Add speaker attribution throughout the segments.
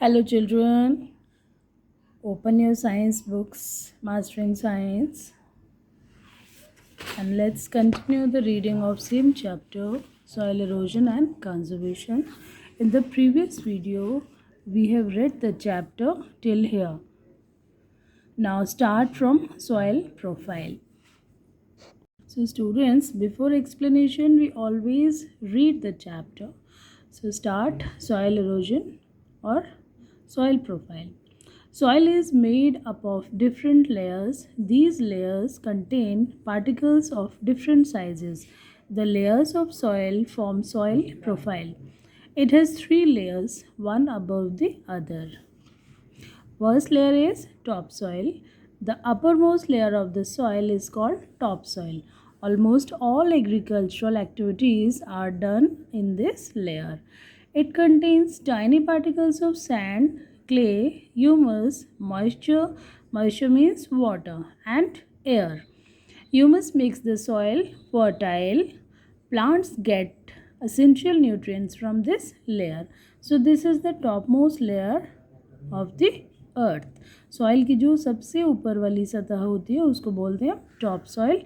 Speaker 1: Hello, children. Open your science books, Mastering Science, and let's continue the reading of same chapter, Soil Erosion and Conservation. In the previous video, we have read the chapter till here. Now start from soil profile. So, students, before explanation, we always read the chapter. So, start soil erosion or soil profile. Soil is made up of different layers. These layers contain particles of different sizes. The layers of soil form soil profile. It has three layers, one above the other. First layer is topsoil. The uppermost layer of the soil is called topsoil. Almost all agricultural activities are done in this layer. It contains tiny particles of sand, clay, humus, moisture means water, and air. Humus makes the soil fertile. Plants get essential nutrients from this layer. So this is the topmost layer of the earth. Soil की जो सबसे ऊपर वाली सतह होती है उसको बोलते हैं top soil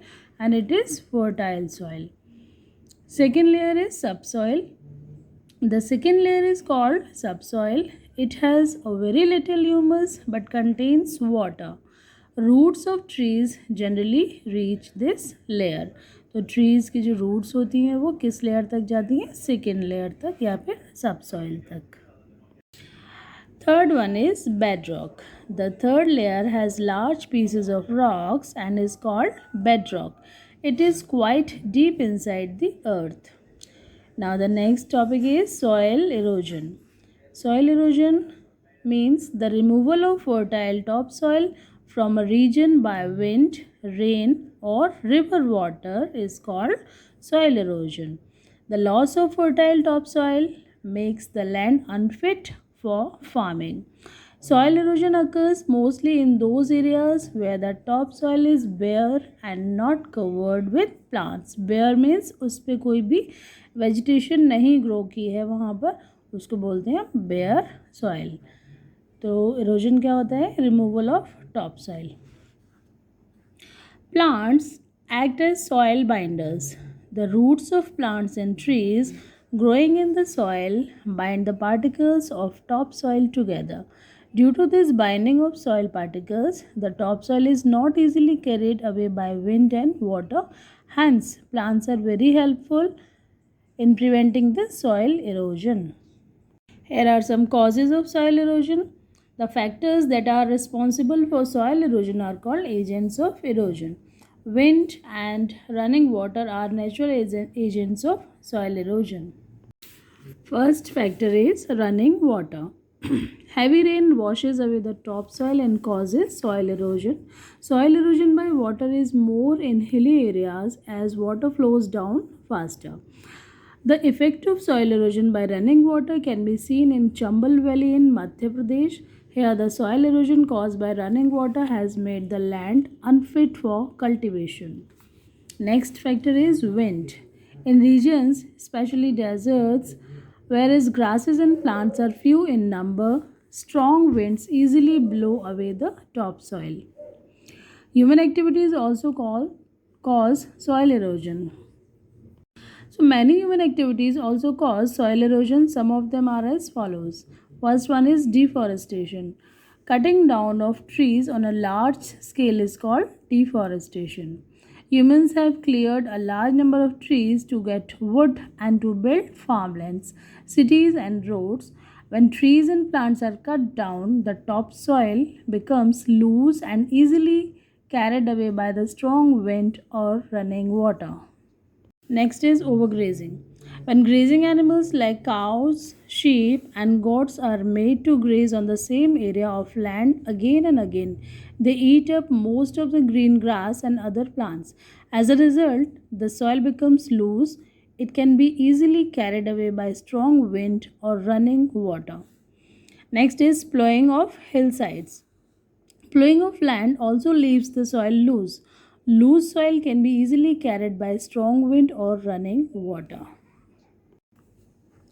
Speaker 1: and it is fertile soil. Second layer is subsoil. The second layer is called subsoil. It has a very little humus but contains water. Roots of trees generally reach this layer. तो trees की जो roots होती हैं वो किस layer तक जाती हैं? Second layer तक या फिर subsoil तक. Third one is bedrock. The third layer has large pieces of rocks and is called bedrock. It is quite deep inside the earth. Now the next topic is soil erosion. Soil erosion means the removal of fertile topsoil from a region by wind, rain or river water is called soil erosion. The loss of fertile topsoil makes the land unfit for farming. Soil erosion occurs mostly in those areas where the topsoil is bare and not covered with plants. Bare means उस पर कोई भी vegetation नहीं grow की है वहाँ पर, उसको बोलते हैं bare soil. तो erosion क्या होता है? Removal of topsoil. Plants act as soil binders. The roots of plants and trees growing in the soil bind the particles of topsoil together. Due to this binding of soil particles, the topsoil is not easily carried away by wind and water. Hence, plants are very helpful in preventing the soil erosion. Here are some causes of soil erosion. The factors that are responsible for soil erosion are called agents of erosion. Wind and running water are natural agents of soil erosion. First factor is running water. Heavy rain washes away the topsoil and causes soil erosion. Soil erosion by water is more in hilly areas as water flows down faster. The effect of soil erosion by running water can be seen in Chambal Valley in Madhya Pradesh. Here, the soil erosion caused by running water has made the land unfit for cultivation. Next factor is wind. In regions, especially deserts, whereas grasses and plants are few in number, strong winds easily blow away the topsoil. Human activities also cause soil erosion. So many human activities also cause soil erosion. Some of them are as follows. First one is deforestation. Cutting down of trees on a large scale is called deforestation. Humans have cleared a large number of trees to get wood and to build farmlands, cities and roads. When trees and plants are cut down, the topsoil becomes loose and easily carried away by the strong wind or running water. Next is overgrazing. When grazing animals like cows, sheep, and goats are made to graze on the same area of land again and again, they eat up most of the green grass and other plants. As a result, the soil becomes loose. It can be easily carried away by strong wind or running water. Next is plowing of hillsides. Plowing of land also leaves the soil loose. Loose soil can be easily carried by strong wind or running water.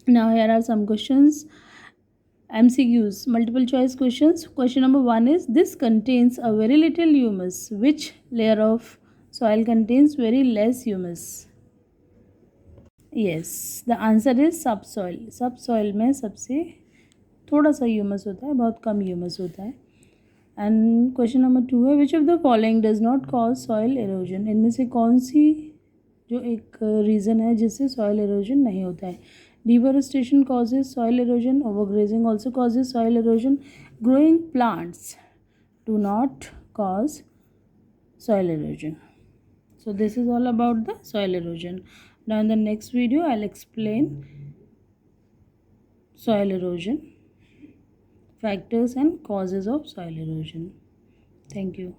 Speaker 1: Now, here are some questions. MCQs, multiple choice questions. Question number 1 is, this contains a very little humus. Which layer of soil contains very less humus? Yes, the answer is subsoil. Subsoil में सबसे थोड़ा सा humus होता है, बहुत कम humus होता है. And question number 2 है, which of the following does not cause soil halogen. इनमें से कौन सी जो एक रीज़न है जिससे सॉइल एरोजन नहीं होता है. Deforestation causes soil halogen, overgrazing also causes soil halogen, growing plants do not cause soil erosion. So this is all about the soil erosion. Now in the next video I'll explain soil erosion, factors and causes of soil erosion. Thank you.